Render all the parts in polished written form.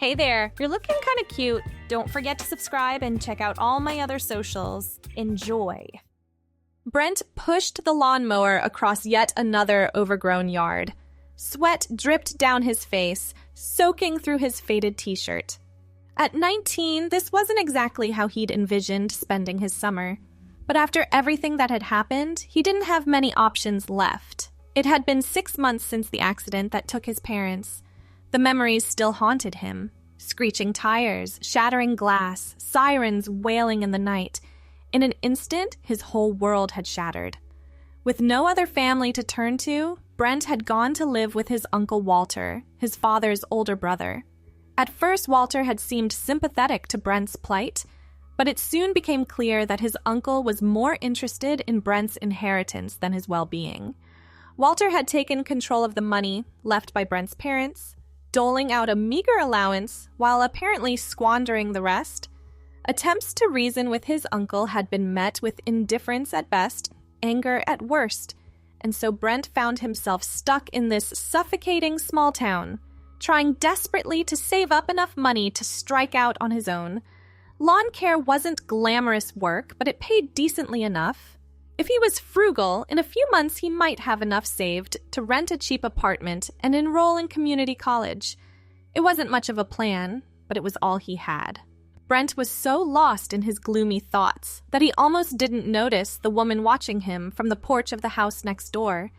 Hey there, you're looking kind of cute. Don't forget to subscribe and check out all my other socials. Enjoy. Brent pushed the lawnmower across yet another overgrown yard. Sweat dripped down his face, soaking through his faded t-shirt. At 19, this wasn't exactly how he'd envisioned spending his summer. But after everything that had happened, he didn't have many options left. It had been 6 months since the accident that took his parents. The memories still haunted him. Screeching tires, shattering glass, sirens wailing in the night. In an instant, his whole world had shattered. With no other family to turn to, Brent had gone to live with his uncle Walter, his father's older brother. At first, Walter had seemed sympathetic to Brent's plight, but it soon became clear that his uncle was more interested in Brent's inheritance than his well-being. Walter had taken control of the money left by Brent's parents, doling out a meager allowance while apparently squandering the rest. Attempts to reason with his uncle had been met with indifference at best, anger at worst, and so Brent found himself stuck in this suffocating small town, trying desperately to save up enough money to strike out on his own. Lawn care wasn't glamorous work, but it paid decently enough. If he was frugal, in a few months he might have enough saved to rent a cheap apartment and enroll in community college. It wasn't much of a plan, but it was all he had. Brent was so lost in his gloomy thoughts that he almost didn't notice the woman watching him from the porch of the house next door.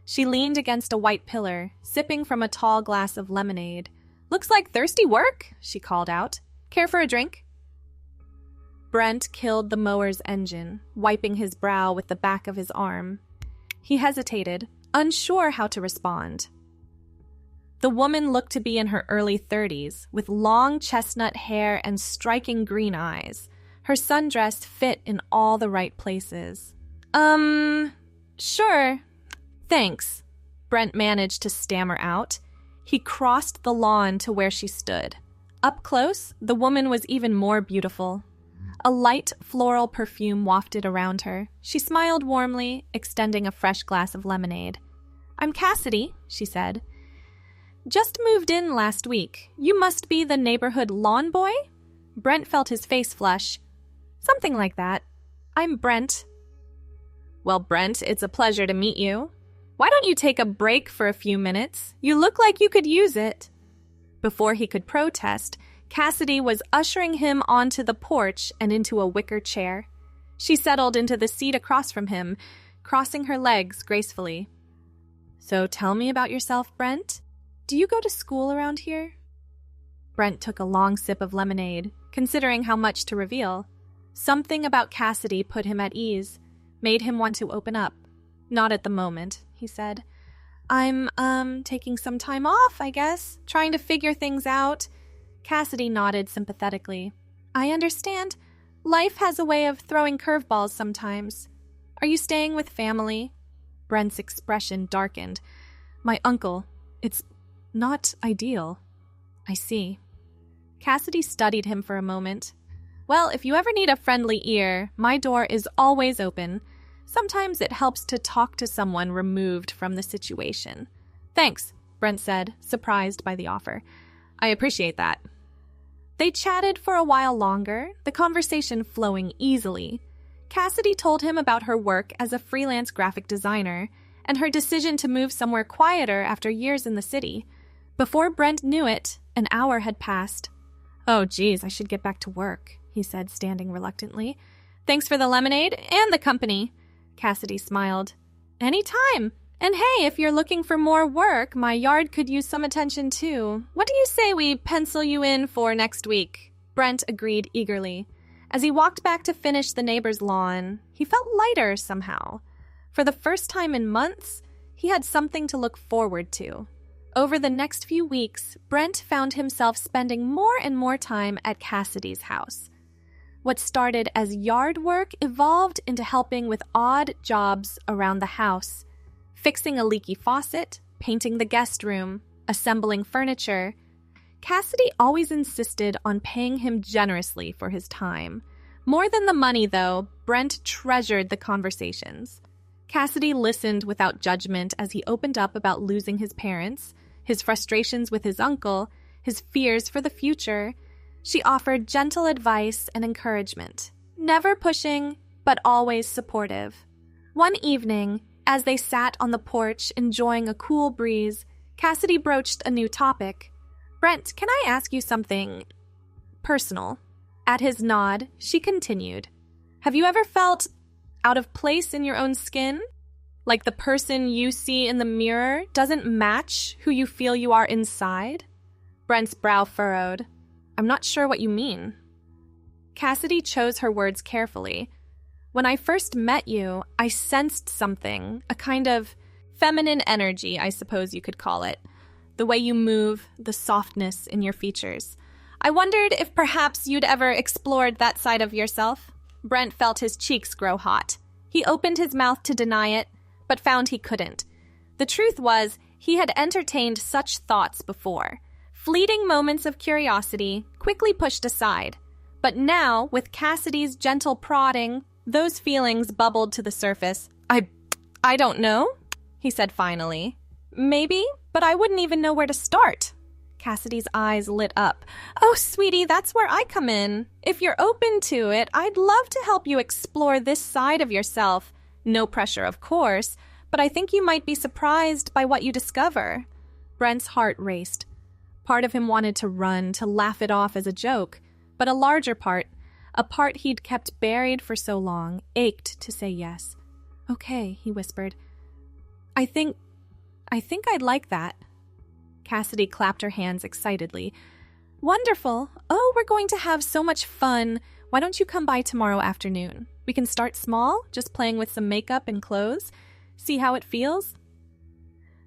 She leaned against a white pillar, sipping from a tall glass of lemonade. "Looks like thirsty work," she called out. "Care for a drink?" Brent killed the mower's engine, wiping his brow with the back of his arm. He hesitated, unsure how to respond. The woman looked to be in her early 30s, with long chestnut hair and striking green eyes. Her sundress fit in all the right places. Sure. Thanks," Brent managed to stammer out. He crossed the lawn to where she stood. Up close, the woman was even more beautiful. A light floral perfume wafted around her. She smiled warmly, extending a fresh glass of lemonade. "I'm Cassidy," she said. "Just moved in last week. You must be the neighborhood lawn boy?" Brent felt his face flush. "Something like that. I'm Brent." "Well, Brent, it's a pleasure to meet you. Why don't you take a break for a few minutes? You look like you could use it." Before he could protest, Cassidy was ushering him onto the porch and into a wicker chair. She settled into the seat across from him, crossing her legs gracefully. "So tell me about yourself, Brent. Do you go to school around here?" Brent took a long sip of lemonade, considering how much to reveal. Something about Cassidy put him at ease, made him want to open up. "Not at the moment," he said. "I'm, taking some time off, I guess, trying to figure things out." Cassidy nodded sympathetically. "I understand. Life has a way of throwing curveballs sometimes. Are you staying with family?" Brent's expression darkened. "My uncle. It's not ideal." "I see." Cassidy studied him for a moment. "Well, if you ever need a friendly ear, my door is always open. Sometimes it helps to talk to someone removed from the situation." "Thanks," Brent said, surprised by the offer. "I appreciate that." They chatted for a while longer, the conversation flowing easily. Cassidy told him about her work as a freelance graphic designer and her decision to move somewhere quieter after years in the city. Before Brent knew it, an hour had passed. "Oh, geez, I should get back to work," he said, standing reluctantly. "Thanks for the lemonade and the company." Cassidy smiled. "Anytime. And hey, if you're looking for more work, my yard could use some attention too. What do you say we pencil you in for next week?" Brent agreed eagerly. As he walked back to finish the neighbor's lawn, he felt lighter somehow. For the first time in months, he had something to look forward to. Over the next few weeks, Brent found himself spending more and more time at Cassidy's house. What started as yard work evolved into helping with odd jobs around the house. Fixing a leaky faucet, painting the guest room, assembling furniture. Cassidy always insisted on paying him generously for his time. More than the money, though, Brent treasured the conversations. Cassidy listened without judgment as he opened up about losing his parents, his frustrations with his uncle, his fears for the future. She offered gentle advice and encouragement, never pushing, but always supportive. One evening, as they sat on the porch enjoying a cool breeze, Cassidy broached a new topic. "Brent, can I ask you something personal?" At his nod, she continued, "Have you ever felt out of place in your own skin? Like the person you see in the mirror doesn't match who you feel you are inside?" Brent's brow furrowed. "I'm not sure what you mean." Cassidy chose her words carefully. "When I first met you, I sensed something, a kind of feminine energy, I suppose you could call it. The way you move, the softness in your features. I wondered if perhaps you'd ever explored that side of yourself." Brent felt his cheeks grow hot. He opened his mouth to deny it, but found he couldn't. The truth was, he had entertained such thoughts before. Fleeting moments of curiosity, quickly pushed aside. But now, with Cassidy's gentle prodding, those feelings bubbled to the surface. I don't know," he said finally. "Maybe, but I wouldn't even know where to start." Cassidy's eyes lit up. "Oh, sweetie, that's where I come in. If you're open to it, I'd love to help you explore this side of yourself. No pressure, of course, but I think you might be surprised by what you discover." Brent's heart raced. Part of him wanted to run, to laugh it off as a joke, but a larger part, a part he'd kept buried for so long, ached to say yes. "Okay," he whispered. I think I'd like that." Cassidy clapped her hands excitedly. "Wonderful. Oh, we're going to have so much fun. Why don't you come by tomorrow afternoon? We can start small, just playing with some makeup and clothes. See how it feels?"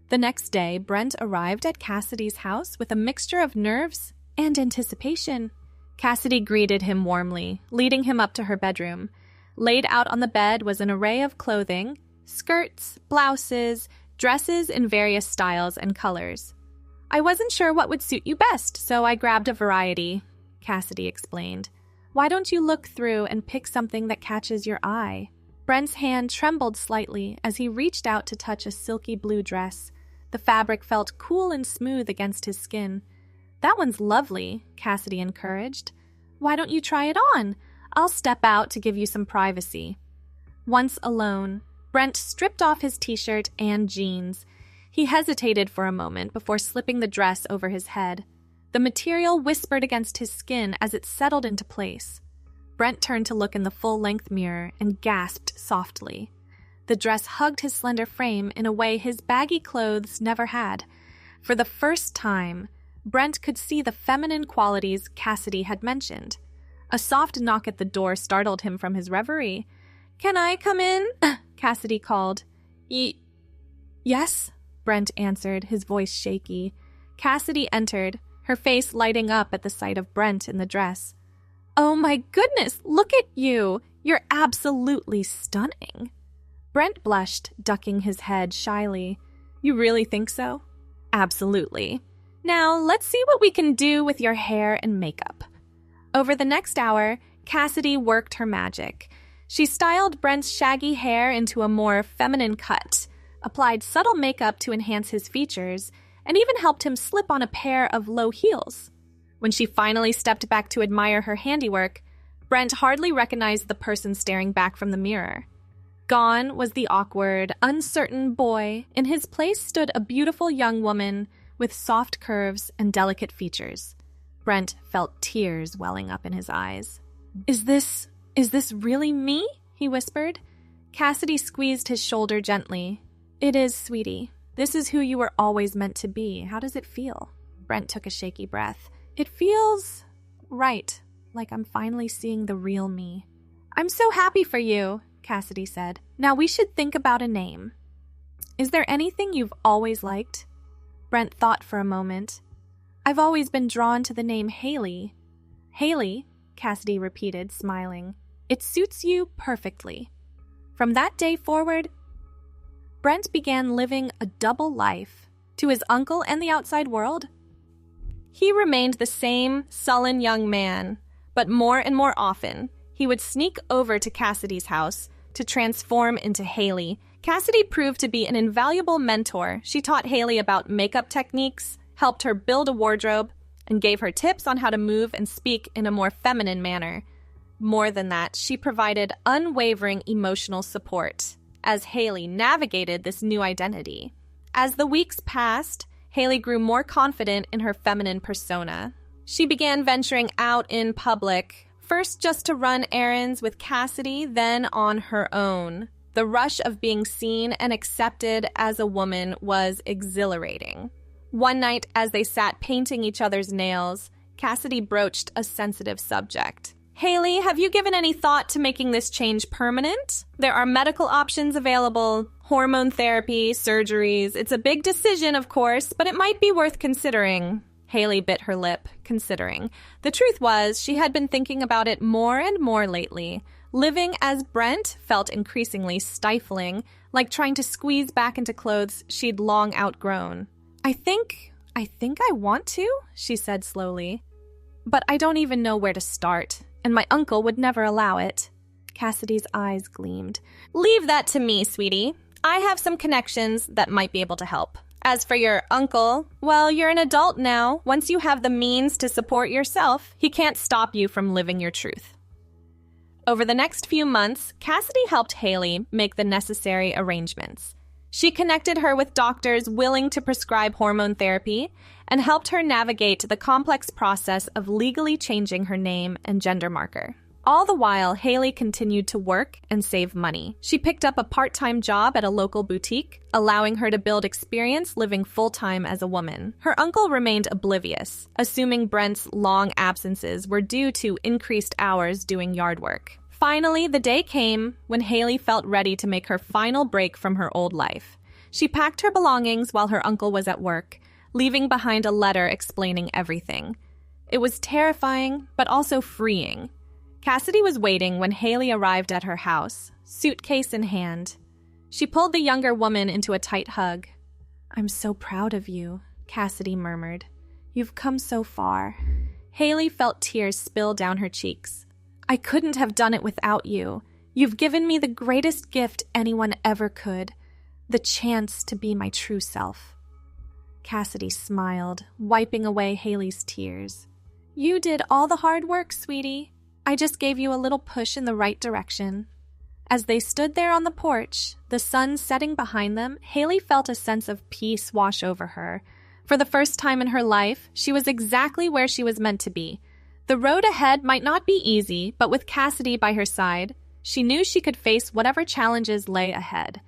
The next day, Brent arrived at Cassidy's house with a mixture of nerves and anticipation. Cassidy greeted him warmly, leading him up to her bedroom. Laid out on the bed was an array of clothing, skirts, blouses, dresses in various styles and colors. "I wasn't sure what would suit you best, so I grabbed a variety," Cassidy explained. "Why don't you look through and pick something that catches your eye?" Brent's hand trembled slightly as he reached out to touch a silky blue dress. The fabric felt cool and smooth against his skin. "That one's lovely," Cassidy encouraged. "Why don't you try it on? I'll step out to give you some privacy." Once alone, Brent stripped off his t-shirt and jeans. He hesitated for a moment before slipping the dress over his head. The material whispered against his skin as it settled into place. Brent turned to look in the full-length mirror and gasped softly. The dress hugged his slender frame in a way his baggy clothes never had. For the first time, Brent could see the feminine qualities Cassidy had mentioned. A soft knock at the door startled him from his reverie. "Can I come in?" Cassidy called. Yes," Brent answered, his voice shaky. Cassidy entered, her face lighting up at the sight of Brent in the dress. "Oh my goodness, look at you! You're absolutely stunning." Brent blushed, ducking his head shyly. "You really think so?" "Absolutely. Now, let's see what we can do with your hair and makeup." Over the next hour, Cassidy worked her magic. She styled Brent's shaggy hair into a more feminine cut, applied subtle makeup to enhance his features, and even helped him slip on a pair of low heels. When she finally stepped back to admire her handiwork, Brent hardly recognized the person staring back from the mirror. Gone was the awkward, uncertain boy. In his place stood a beautiful young woman with soft curves and delicate features. Brent felt tears welling up in his eyes. Is this really me?" he whispered. Cassidy squeezed his shoulder gently. "It is, sweetie. This is who you were always meant to be. How does it feel?" Brent took a shaky breath. "It feels right, like I'm finally seeing the real me." "I'm so happy for you," Cassidy said. "Now we should think about a name. Is there anything you've always liked?" Brent thought for a moment. "I've always been drawn to the name Haley." "Haley," Cassidy repeated, smiling. "It suits you perfectly." From that day forward, Brent began living a double life. To his uncle and the outside world, he remained the same sullen young man, but more and more often, he would sneak over to Cassidy's house to transform into Haley. Cassidy proved to be an invaluable mentor. She taught Haley about makeup techniques, helped her build a wardrobe, and gave her tips on how to move and speak in a more feminine manner. More than that, she provided unwavering emotional support as Haley navigated this new identity. As the weeks passed, Haley grew more confident in her feminine persona. She began venturing out in public, first just to run errands with Cassidy, then on her own. The rush of being seen and accepted as a woman was exhilarating. One night, as they sat painting each other's nails, Cassidy broached a sensitive subject. "Haley, have you given any thought to making this change permanent? There are medical options available, hormone therapy, surgeries. It's a big decision, of course, but it might be worth considering." Haley bit her lip, considering. The truth was, she had been thinking about it more and more lately. Living as Brent felt increasingly stifling, like trying to squeeze back into clothes she'd long outgrown. I think I want to," she said slowly. "But I don't even know where to start, and my uncle would never allow it." Cassidy's eyes gleamed. "Leave that to me, sweetie. I have some connections that might be able to help. As for your uncle, well, you're an adult now. Once you have the means to support yourself, he can't stop you from living your truth." Over the next few months, Cassidy helped Haley make the necessary arrangements. She connected her with doctors willing to prescribe hormone therapy and helped her navigate the complex process of legally changing her name and gender marker. All the while, Haley continued to work and save money. She picked up a part-time job at a local boutique, allowing her to build experience living full-time as a woman. Her uncle remained oblivious, assuming Brent's long absences were due to increased hours doing yard work. Finally, the day came when Haley felt ready to make her final break from her old life. She packed her belongings while her uncle was at work, leaving behind a letter explaining everything. It was terrifying, but also freeing. Cassidy was waiting when Haley arrived at her house, suitcase in hand. She pulled the younger woman into a tight hug. "I'm so proud of you," Cassidy murmured. "You've come so far." Haley felt tears spill down her cheeks. "I couldn't have done it without you. You've given me the greatest gift anyone ever could, the chance to be my true self." Cassidy smiled, wiping away Haley's tears. "You did all the hard work, sweetie. I just gave you a little push in the right direction." As they stood there on the porch, the sun setting behind them, Haley felt a sense of peace wash over her. For the first time in her life, she was exactly where she was meant to be. The road ahead might not be easy, but with Cassidy by her side, she knew she could face whatever challenges lay ahead.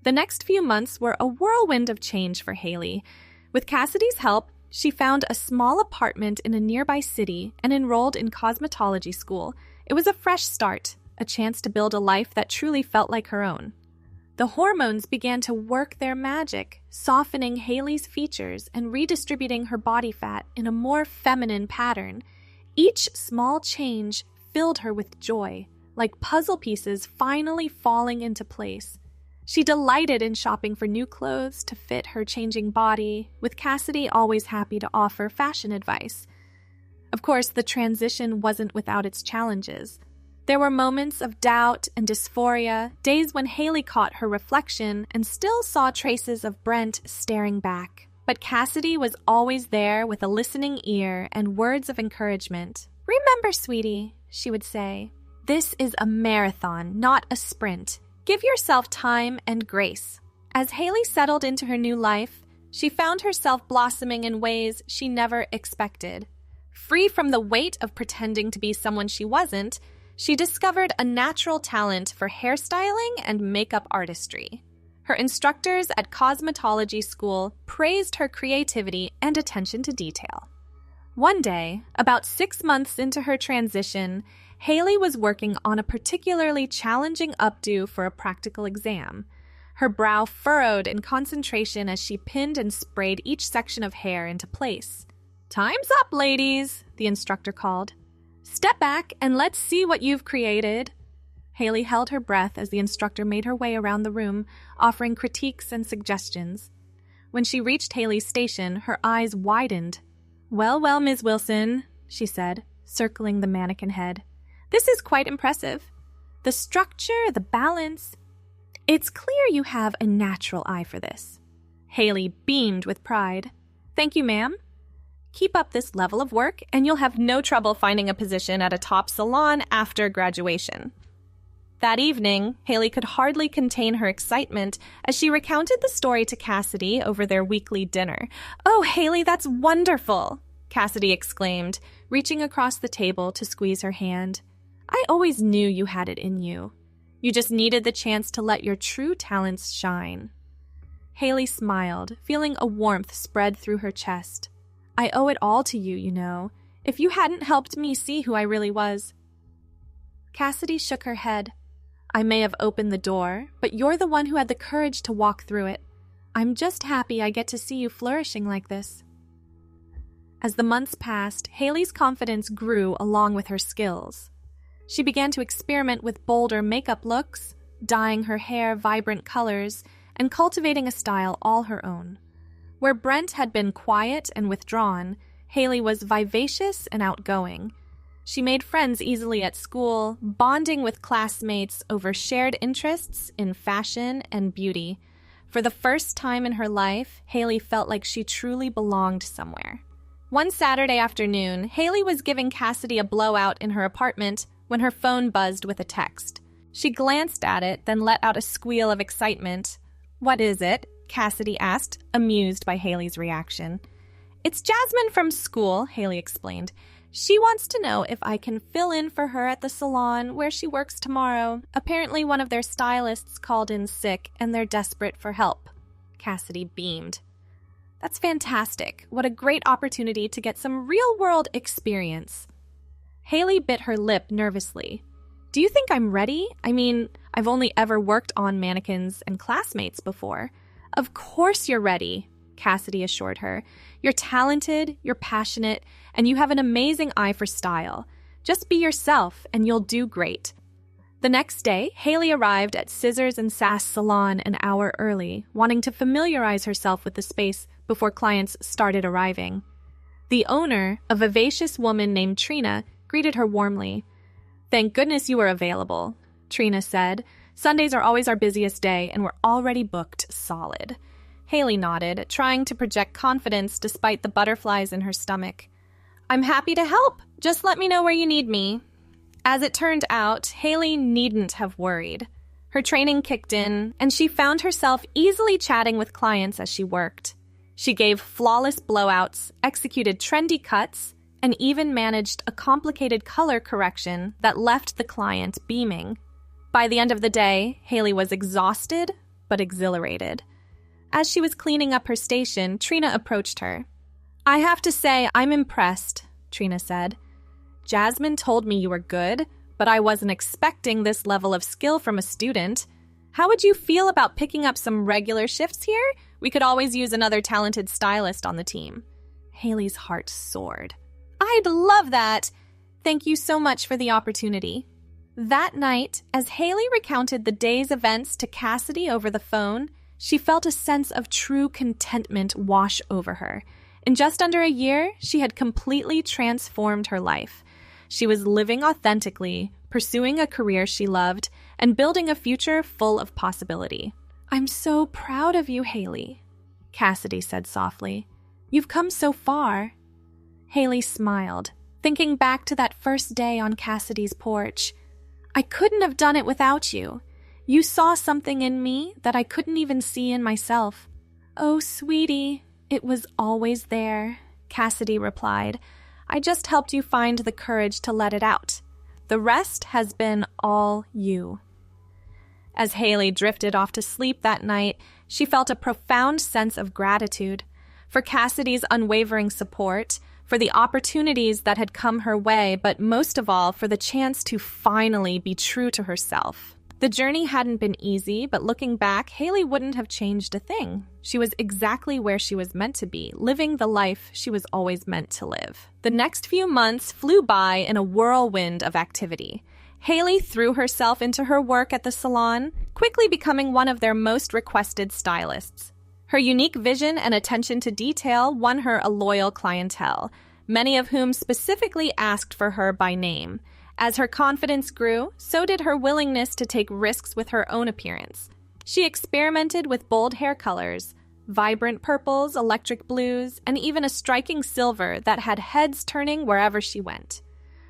The next few months were a whirlwind of change for Haley. With Cassidy's help, she found a small apartment in a nearby city and enrolled in cosmetology school. It was a fresh start, a chance to build a life that truly felt like her own. The hormones began to work their magic, softening Haley's features and redistributing her body fat in a more feminine pattern. Each small change filled her with joy, like puzzle pieces finally falling into place. She delighted in shopping for new clothes to fit her changing body, with Cassidy always happy to offer fashion advice. Of course, the transition wasn't without its challenges. There were moments of doubt and dysphoria, days when Haley caught her reflection and still saw traces of Brent staring back. But Cassidy was always there with a listening ear and words of encouragement. "Remember, sweetie," she would say, "this is a marathon, not a sprint. Give yourself time and grace." As Haley settled into her new life, she found herself blossoming in ways she never expected. Free from the weight of pretending to be someone she wasn't, she discovered a natural talent for hairstyling and makeup artistry. Her instructors at cosmetology school praised her creativity and attention to detail. One day, about 6 months into her transition, Haley was working on a particularly challenging updo for a practical exam. Her brow furrowed in concentration as she pinned and sprayed each section of hair into place. "Time's up, ladies," the instructor called. "Step back and let's see what you've created." Haley held her breath as the instructor made her way around the room, offering critiques and suggestions. When she reached Haley's station, her eyes widened. Well, Ms. Wilson," she said, circling the mannequin head. "This is quite impressive. The structure, the balance. It's clear you have a natural eye for this." Haley beamed with pride. "Thank you, ma'am." Keep up this level of work, and you'll have no trouble finding a position at a top salon after graduation. That evening, Haley could hardly contain her excitement as she recounted the story to Cassidy over their weekly dinner. "Oh, Haley, that's wonderful!" Cassidy exclaimed, reaching across the table to squeeze her hand. "I always knew you had it in you. You just needed the chance to let your true talents shine." Haley smiled, feeling a warmth spread through her chest. "I owe it all to you, you know. If you hadn't helped me see who I really was." Cassidy shook her head. "I may have opened the door, but you're the one who had the courage to walk through it. I'm just happy I get to see you flourishing like this." As the months passed, Haley's confidence grew along with her skills. She began to experiment with bolder makeup looks, dyeing her hair vibrant colors, and cultivating a style all her own. Where Brent had been quiet and withdrawn, Haley was vivacious and outgoing. She made friends easily at school, bonding with classmates over shared interests in fashion and beauty. For the first time in her life, Haley felt like she truly belonged somewhere. One Saturday afternoon, Haley was giving Cassidy a blowout in her apartment when her phone buzzed with a text. She glanced at it, then let out a squeal of excitement. "What is it?" Cassidy asked, amused by Haley's reaction. "It's Jasmine from school," Haley explained. "She wants to know if I can fill in for her at the salon where she works tomorrow. Apparently one of their stylists called in sick and they're desperate for help." Cassidy beamed. "That's fantastic. What a great opportunity to get some real-world experience." Haley bit her lip nervously. "Do you think I'm ready? I mean, I've only ever worked on mannequins and classmates before." "Of course you're ready," Cassidy assured her. "You're talented, you're passionate, and you have an amazing eye for style. Just be yourself, and you'll do great." The next day, Haley arrived at Scissors and Sass Salon an hour early, wanting to familiarize herself with the space before clients started arriving. The owner, a vivacious woman named Trina, greeted her warmly. "Thank goodness you were available," Trina said. "Sundays are always our busiest day, and we're already booked solid." Haley nodded, trying to project confidence despite the butterflies in her stomach. "I'm happy to help. Just let me know where you need me." As it turned out, Haley needn't have worried. Her training kicked in, and she found herself easily chatting with clients as she worked. She gave flawless blowouts, executed trendy cuts, and even managed a complicated color correction that left the client beaming. By the end of the day, Haley was exhausted but exhilarated. As she was cleaning up her station, Trina approached her. "I have to say, I'm impressed," Trina said. "Jasmine told me you were good, but I wasn't expecting this level of skill from a student. How would you feel about picking up some regular shifts here? We could always use another talented stylist on the team." Haley's heart soared. "I'd love that! Thank you so much for the opportunity." That night, as Haley recounted the day's events to Cassidy over the phone, she felt a sense of true contentment wash over her. In just under a year, she had completely transformed her life. She was living authentically, pursuing a career she loved, and building a future full of possibility. "I'm so proud of you, Haley," Cassidy said softly. "You've come so far." Haley smiled, thinking back to that first day on Cassidy's porch. "I couldn't have done it without you. You saw something in me that I couldn't even see in myself." "Oh, sweetie, it was always there," Cassidy replied. "I just helped you find the courage to let it out. The rest has been all you." As Haley drifted off to sleep that night, she felt a profound sense of gratitude for Cassidy's unwavering support, for the opportunities that had come her way, but most of all, for the chance to finally be true to herself. The journey hadn't been easy, but looking back, Haley wouldn't have changed a thing. She was exactly where she was meant to be, living the life she was always meant to live. The next few months flew by in a whirlwind of activity. Haley threw herself into her work at the salon, quickly becoming one of their most requested stylists. Her unique vision and attention to detail won her a loyal clientele, many of whom specifically asked for her by name. As her confidence grew, so did her willingness to take risks with her own appearance. She experimented with bold hair colors, vibrant purples, electric blues, and even a striking silver that had heads turning wherever she went.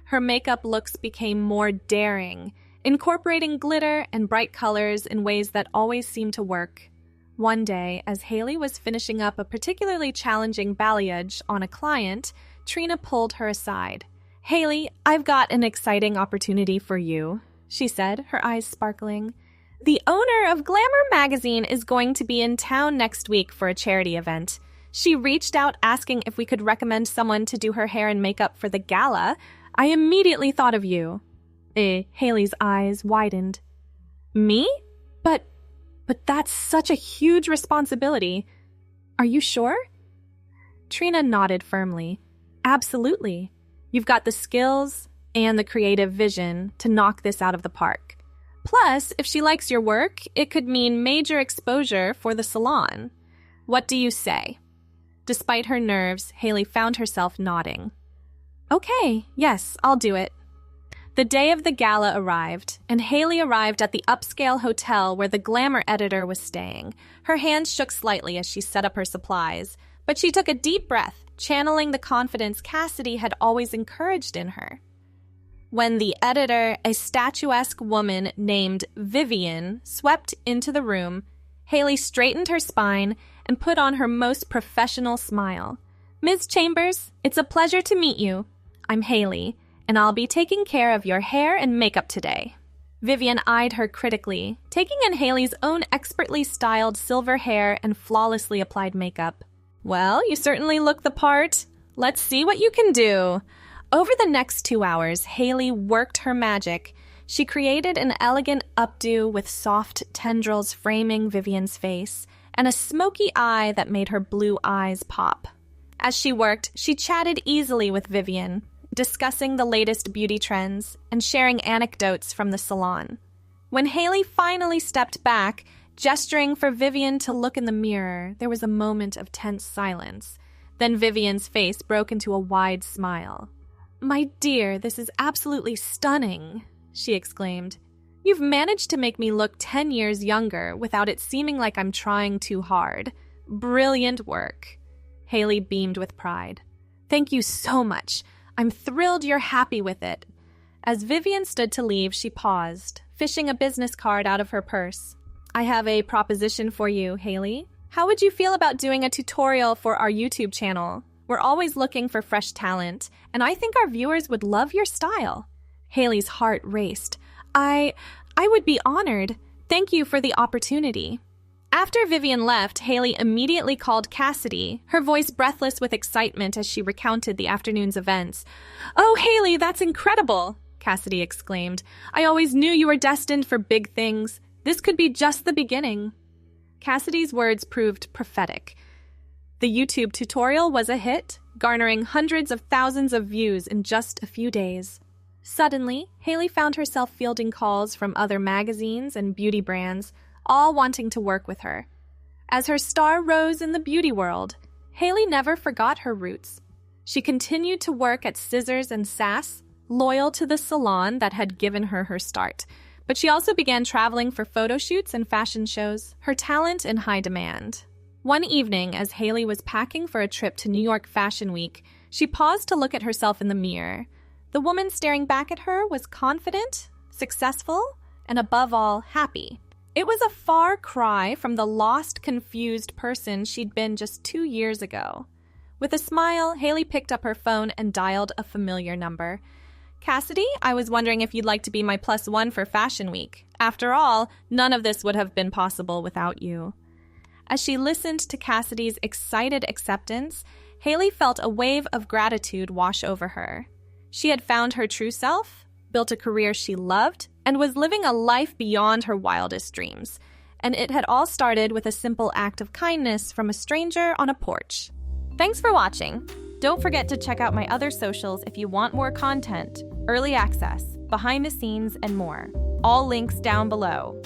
Her makeup looks became more daring, incorporating glitter and bright colors in ways that always seemed to work. One day, as Haley was finishing up a particularly challenging balayage on a client, Trina pulled her aside. "Haley, I've got an exciting opportunity for you," she said, her eyes sparkling. "The owner of Glamour magazine is going to be in town next week for a charity event. She reached out asking if we could recommend someone to do her hair and makeup for the gala. I immediately thought of you." Haley's eyes widened. "Me? But that's such a huge responsibility. Are you sure?" Trina nodded firmly. "Absolutely. You've got the skills and the creative vision to knock this out of the park. Plus, if she likes your work, it could mean major exposure for the salon. What do you say?" Despite her nerves, Haley found herself nodding. "Okay, yes, I'll do it." The day of the gala arrived, and Haley arrived at the upscale hotel where the Glamour editor was staying. Her hands shook slightly as she set up her supplies, but she took a deep breath, channeling the confidence Cassidy had always encouraged in her. When the editor, a statuesque woman named Vivian, swept into the room, Haley straightened her spine and put on her most professional smile. "Ms. Chambers, it's a pleasure to meet you. I'm Haley, and I'll be taking care of your hair and makeup today." Vivian eyed her critically, taking in Haley's own expertly styled silver hair and flawlessly applied makeup. "Well, you certainly look the part. Let's see what you can do." Over the next 2 hours, Haley worked her magic. She created an elegant updo with soft tendrils framing Vivian's face, and a smoky eye that made her blue eyes pop. As she worked, she chatted easily with Vivian, discussing the latest beauty trends and sharing anecdotes from the salon. When Haley finally stepped back, gesturing for Vivian to look in the mirror, there was a moment of tense silence. Then Vivian's face broke into a wide smile. "My dear, this is absolutely stunning," she exclaimed. "You've managed to make me look 10 years younger without it seeming like I'm trying too hard. Brilliant work." Haley beamed with pride. "Thank you so much. I'm thrilled you're happy with it." As Vivian stood to leave, she paused, fishing a business card out of her purse. "I have a proposition for you, Haley. How would you feel about doing a tutorial for our YouTube channel? We're always looking for fresh talent, and I think our viewers would love your style." Haley's heart raced. I would be honored. Thank you for the opportunity." After Vivian left, Haley immediately called Cassidy, her voice breathless with excitement as she recounted the afternoon's events. "Oh, Haley, that's incredible!" Cassidy exclaimed. "I always knew you were destined for big things. This could be just the beginning." Cassidy's words proved prophetic. The YouTube tutorial was a hit, garnering hundreds of thousands of views in just a few days. Suddenly, Haley found herself fielding calls from other magazines and beauty brands, all wanting to work with her. As her star rose in the beauty world, Haley never forgot her roots. She continued to work at Scissors and Sass, loyal to the salon that had given her her start. But she also began traveling for photo shoots and fashion shows, her talent in high demand. One evening, as Haley was packing for a trip to New York Fashion Week, she paused to look at herself in the mirror. The woman staring back at her was confident, successful, and above all, happy. It was a far cry from the lost, confused person she'd been just 2 years ago. With a smile, Haley picked up her phone and dialed a familiar number. "Cassidy, I was wondering if you'd like to be my +1 for Fashion Week. After all, none of this would have been possible without you." As she listened to Cassidy's excited acceptance, Haley felt a wave of gratitude wash over her. She had found her true self, built a career she loved, and was living a life beyond her wildest dreams. And it had all started with a simple act of kindness from a stranger on a porch. Thanks for watching. Don't forget to check out my other socials if you want more content, early access, behind the scenes, and more. All links down below.